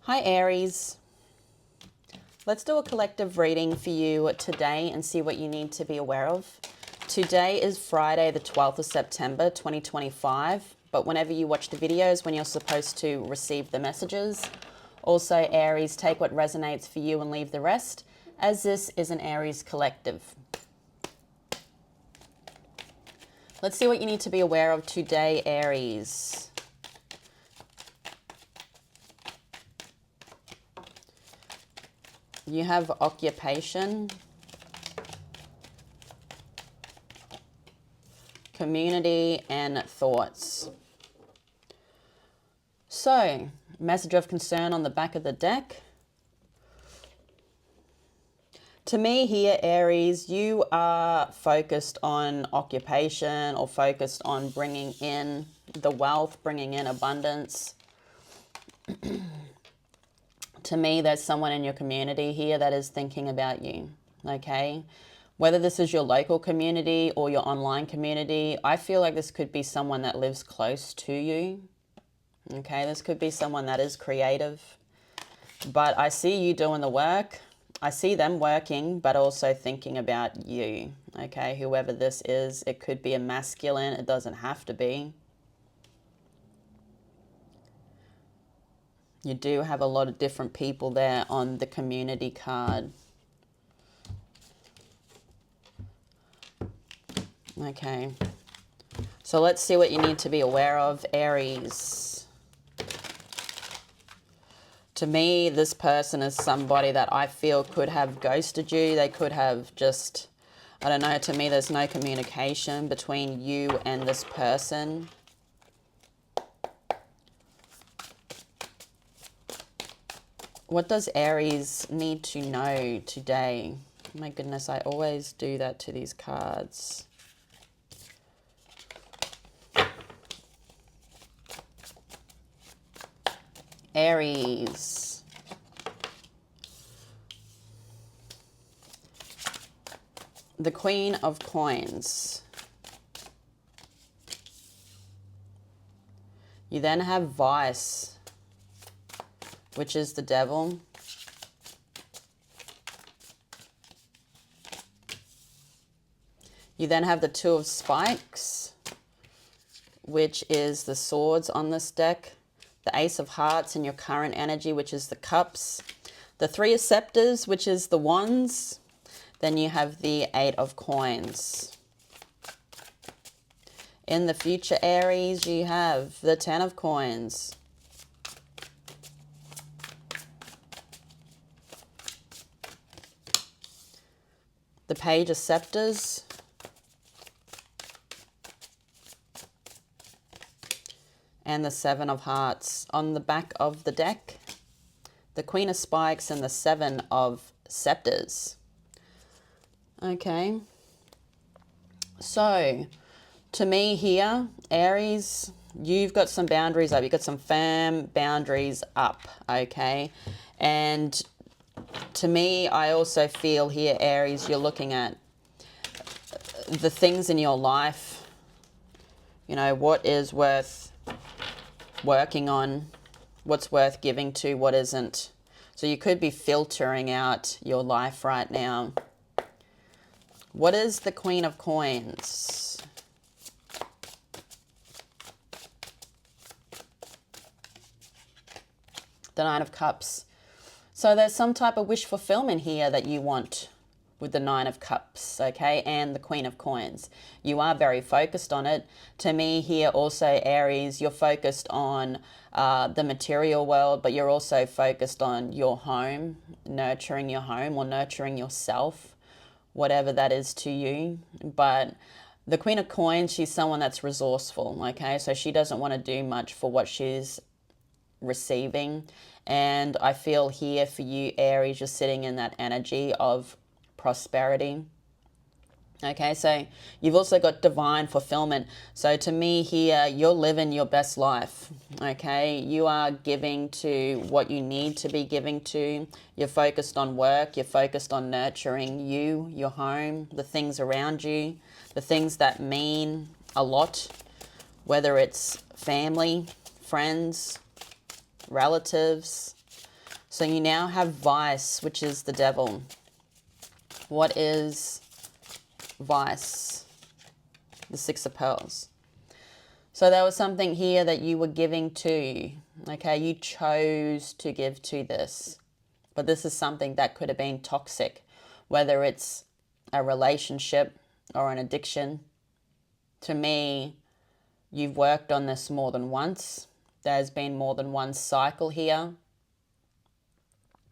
Hi Aries, let's do a collective reading for you today and see what you need to be aware of. Today is Friday the 12th of September 2025, but whenever you watch the videos when you're supposed to receive the messages. Also Aries, take what resonates for you and leave the rest, as this is an Aries collective. Let's see what you need to be aware of today, Aries. You have occupation, community, and thoughts. So, message of concern on the back of the deck. To me here, Aries, you are focused on occupation or focused on bringing in the wealth, bringing in abundance. To me, there's someone in your community here that is thinking about you, okay? Whether this is your local community or your online community, I feel like this could be someone that lives close to you, okay? This could be someone that is creative, but I see you doing the work. I see them working, but also thinking about you, okay? Whoever this is, it could be a masculine, it doesn't have to be. You do have a lot of different people there on the community card. Okay. So let's see what you need to be aware of, Aries. To me, this person is somebody that I feel could have ghosted you. They could have just, I don't know, to me there's no communication between you and this person. What does Aries need to know today? My goodness, I always do that to these cards. Aries. The Queen of Coins. You then have Vice, which is the Devil. You then have the Two of Spikes, which is the Swords on this deck. The Ace of Hearts in your current energy, which is the Cups. The Three of Scepters, which is the Wands. Then you have the Eight of Coins. In the future, Aries, you have the Ten of Coins. The Page of Scepters. And the Seven of Hearts. On the back of the deck, the Queen of Spikes and the Seven of Scepters. Okay. So, to me here, Aries, you've got some boundaries up. You've got some firm boundaries up, okay? And to me, I also feel here, Aries, you're looking at the things in your life, you know, what is worth working on, what's worth giving to, what isn't. So you could be filtering out your life right now. What is the Queen of Coins? The Nine of Cups. So there's some type of wish fulfillment here that you want with the Nine of Cups, okay, and the Queen of Coins. You are very focused on it. To me here also, Aries, you're focused on the material world, but you're also focused on your home, nurturing your home or nurturing yourself, whatever that is to you. But the Queen of Coins, she's someone that's resourceful, okay, so she doesn't want to do much for what she's receiving. And I feel here for you, Aries, you're sitting in that energy of prosperity. Okay, so you've also got divine fulfillment. So to me here, you're living your best life. Okay, you are giving to what you need to be giving to. You're focused on work. You're focused on nurturing you, your home, the things around you, the things that mean a lot, whether it's family, friends, relatives, So you now have vice, which is the devil. What is vice? The Six of Pearls. So there was something here that you were giving to. Okay, you chose to give to this. But this is something that could have been toxic, whether it's a relationship or an addiction. To me, you've worked on this more than once. There's been more than one cycle here.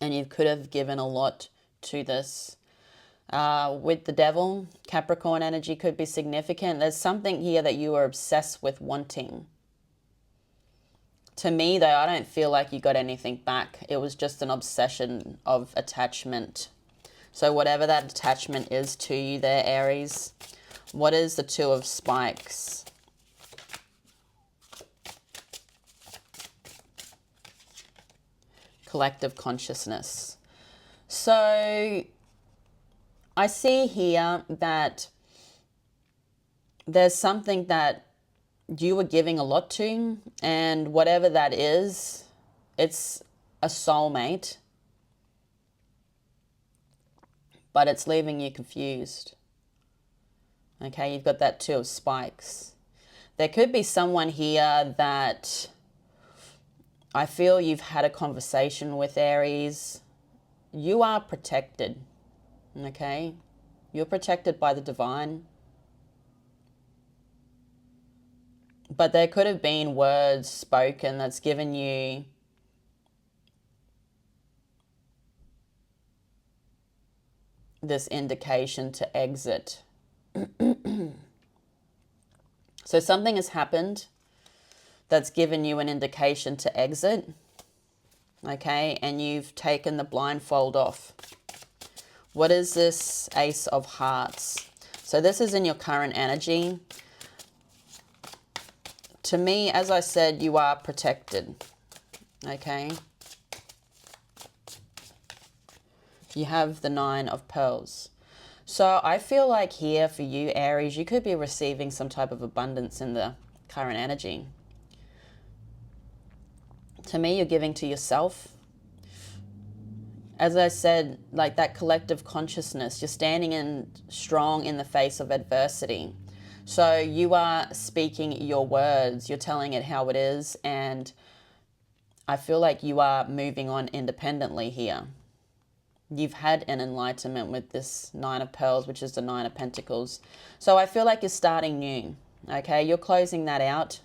And you could have given a lot to this. With the devil, Capricorn energy could be significant. There's something here that you are obsessed with wanting. To me, though, I don't feel like you got anything back. It was just an obsession of attachment. So whatever that attachment is to you there, Aries, what is the Two of Spikes? Collective consciousness. So I see here that there's something that you were giving a lot to, and whatever that is, it's a soulmate, but it's leaving you confused. Okay, you've got that Two of Spikes. There could be someone here that I feel you've had a conversation with, Aries. You are protected, okay? You're protected by the divine. But there could have been words spoken that's given you this indication to exit. So something has happened that's given you an indication to exit, okay? And you've taken the blindfold off. What is this Ace of Hearts? So this is in your current energy. To me, as I said, you are protected, okay? You have the Nine of Pearls. So I feel like here for you, Aries, you could be receiving some type of abundance in the current energy. To me, you're giving to yourself. As I said, like that collective consciousness, you're standing in strong in the face of adversity. So you are speaking your words, you're telling it how it is, and I feel like you are moving on independently here. You've had an enlightenment with this Nine of Pearls, which is the Nine of Pentacles. So I feel like you're starting new, okay? You're closing that out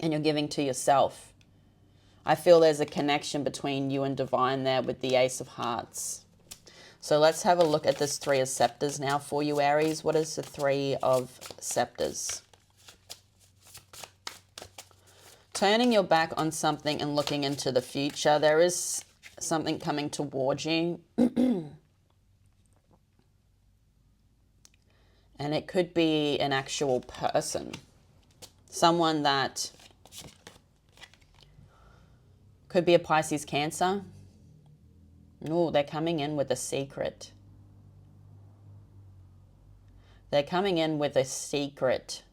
and you're giving to yourself. I feel there's a connection between you and divine there with the Ace of Hearts. So let's have a look at this Three of Scepters now for you, Aries. What is the Three of Scepters? Turning your back on something and looking into the future. There is something coming towards you. And it could be an actual person. Someone that could be a Pisces Cancer. Oh, they're coming in with a secret. They're coming in with a secret.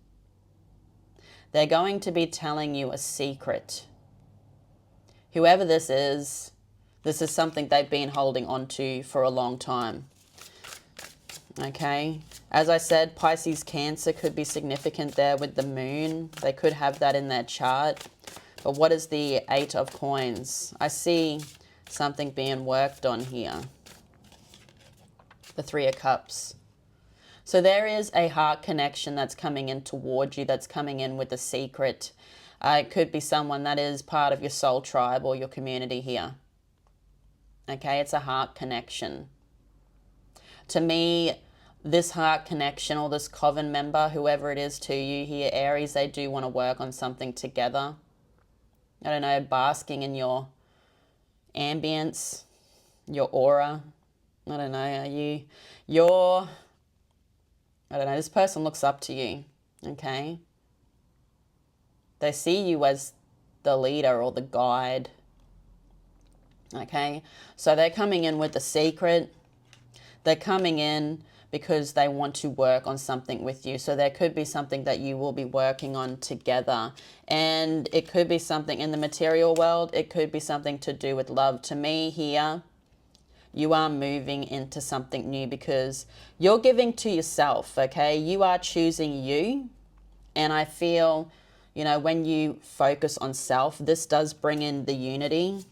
They're going to be telling you a secret. Whoever this is something they've been holding on to for a long time. Okay? As I said, Pisces Cancer could be significant there with the moon. They could have that in their chart. But what is the Eight of Coins? I see something being worked on here. The Three of Cups. So there is a heart connection that's coming in towards you, that's coming in with a secret. It could be someone that is part of your soul tribe or your community here. Okay, it's a heart connection. To me, this heart connection or this coven member, whoever it is to you here, Aries, they do want to work on something together. I don't know, basking in your ambience, your aura. I don't know, I don't know, this person looks up to you, okay? They see you as the leader or the guide, okay? So they're coming in with a secret. They're coming in because they want to work on something with you. So there could be something that you will be working on together. And it could be something in the material world. It could be something to do with love. To me here, you are moving into something new because you're giving to yourself, okay? You are choosing you. And I feel, you know, when you focus on self, this does bring in the unity.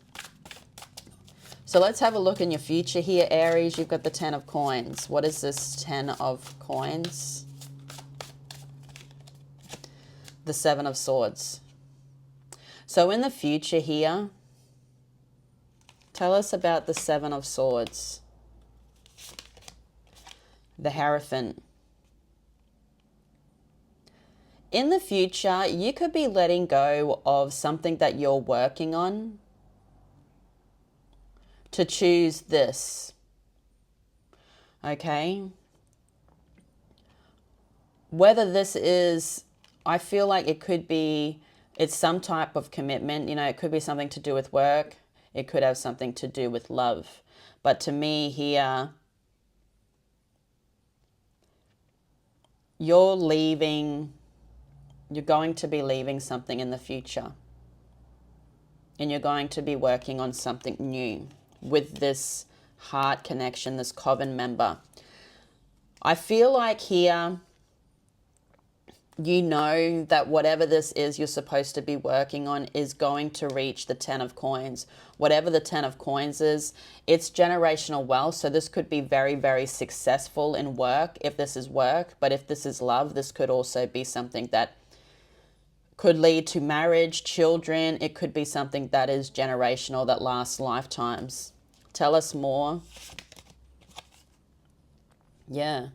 So let's have a look in your future here, Aries. You've got the 10 of coins. What is this 10 of coins? The 7 of swords. So in the future here, tell us about the 7 of swords. The Hierophant. In the future, you could be letting go of something that you're working on to choose this, okay? Whether this is, I feel like it could be, it's some type of commitment, you know, it could be something to do with work, it could have something to do with love. But to me here, you're leaving, you're going to be leaving something in the future. And you're going to be working on something new with this heart connection, this coven member. I feel like here, you know that whatever this is you're supposed to be working on is going to reach the 10 of coins. Whatever the 10 of coins is, it's generational wealth. So this could be very, very successful in work if this is work. But if this is love, this could also be something that could lead to marriage, children. It could be something that is generational, that lasts lifetimes. Tell us more. Yeah.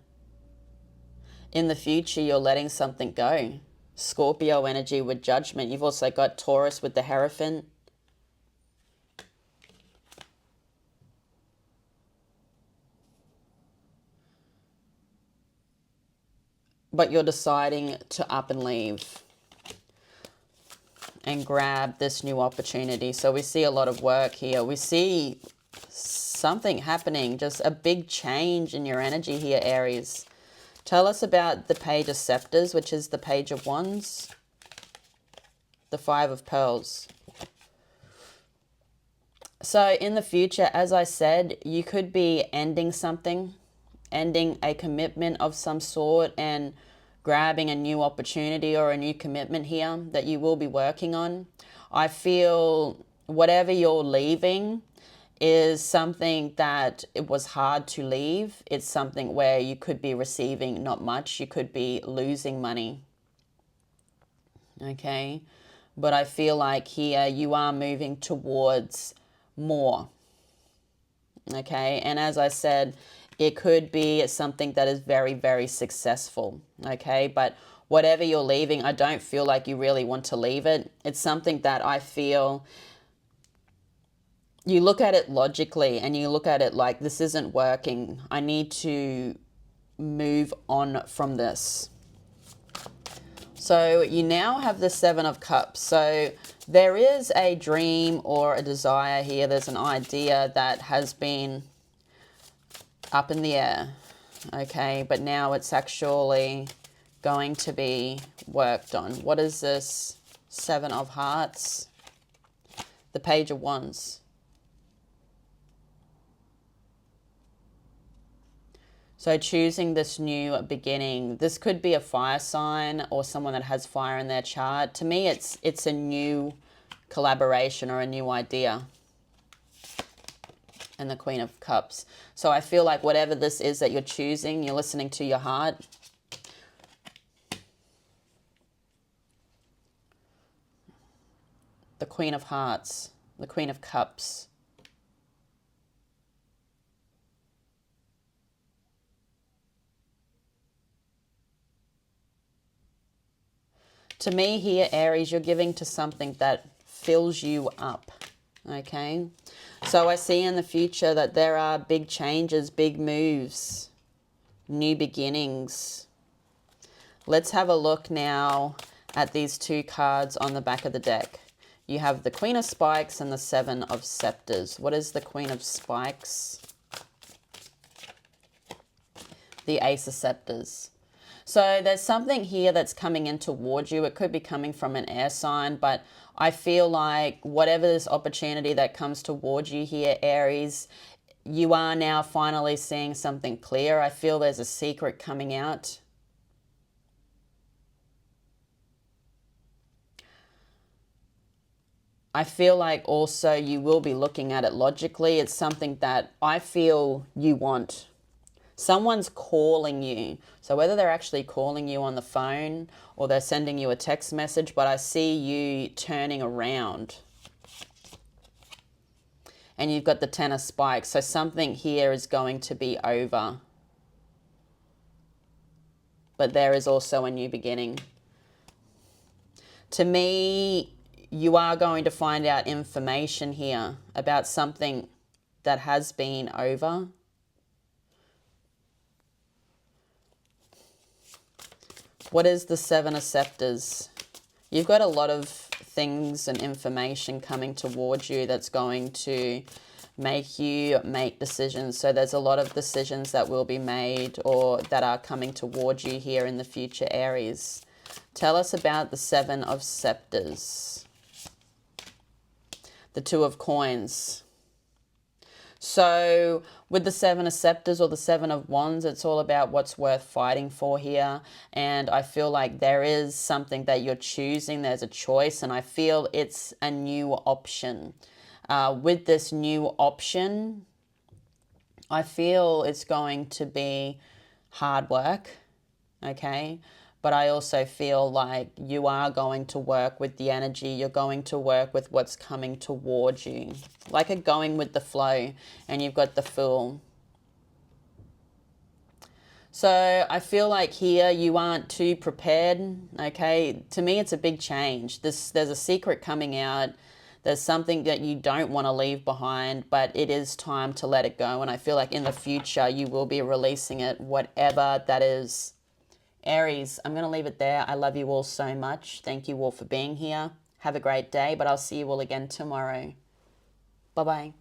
In the future, you're letting something go. Scorpio energy with Judgment. You've also got Taurus with the Hierophant. But you're deciding to up and leave and grab this new opportunity. So we see a lot of work here. We see something happening, just a big change in your energy here, Aries. Tell us about the Page of Scepters, which is the Page of Wands, the 5 of Pearls. So in the future, as I said, you could be ending something, ending a commitment of some sort and grabbing a new opportunity or a new commitment here that you will be working on. I feel whatever you're leaving is something that it was hard to leave. It's something where you could be receiving not much. You could be losing money. Okay. But I feel like here you are moving towards more. Okay. And as I said, it could be something that is very, very successful. Okay. But whatever you're leaving, I don't feel like you really want to leave it. It's something that I feel you look at it logically and you look at it like, this isn't working. I need to move on from this. So you now have the 7 of Cups. So there is a dream or a desire here. There's an idea that has been up in the air. Okay, but now it's actually going to be worked on. What is this 7 of Hearts? The Page of Wands. So choosing this new beginning, this could be a fire sign or someone that has fire in their chart. To me, it's a new collaboration or a new idea. And the Queen of Cups. So I feel like whatever this is that you're choosing, you're listening to your heart. The Queen of Hearts, the Queen of Cups. To me here, Aries, you're giving to something that fills you up, okay? So I see in the future that there are big changes, big moves, new beginnings. Let's have a look now at these 2 cards on the back of the deck. You have the Queen of Spikes and the 7 of Scepters. What is the Queen of Spikes? the Ace of Scepters. So there's something here that's coming in towards you. It could be coming from an air sign, but I feel like whatever this opportunity that comes towards you here, Aries, you are now finally seeing something clear. I feel there's a secret coming out. I feel like also you will be looking at it logically. It's something that I feel you want. Someone's calling you. So whether they're actually calling you on the phone or they're sending you a text message, but I see you turning around. And you've got the Ten of Spikes. So something here is going to be over. But there is also a new beginning. To me, you are going to find out information here about something that has been over. What is the Seven of Scepters? You've got a lot of things and information coming towards you that's going to make you make decisions. So there's a lot of decisions that will be made or that are coming towards you here in the future, Aries. Tell us about the Seven of Scepters. The Two of Coins. So with the Seven of Scepters or the Seven of Wands, it's all about what's worth fighting for here. And I feel like there is something that you're choosing. There's a choice, and I feel it's a new option. With this new option, I feel it's going to be hard work, okay? But I also feel like you are going to work with the energy. You're going to work with what's coming towards you. Like a going with the flow. And you've got the Fool. So I feel like here you aren't too prepared, okay? To me, it's a big change. There's a secret coming out. There's something that you don't want to leave behind, but it is time to let it go. And I feel like in the future, you will be releasing it, whatever that is. Aries, I'm going to leave it there. I love you all so much. Thank you all for being here. Have a great day, but I'll see you all again tomorrow. Bye-bye.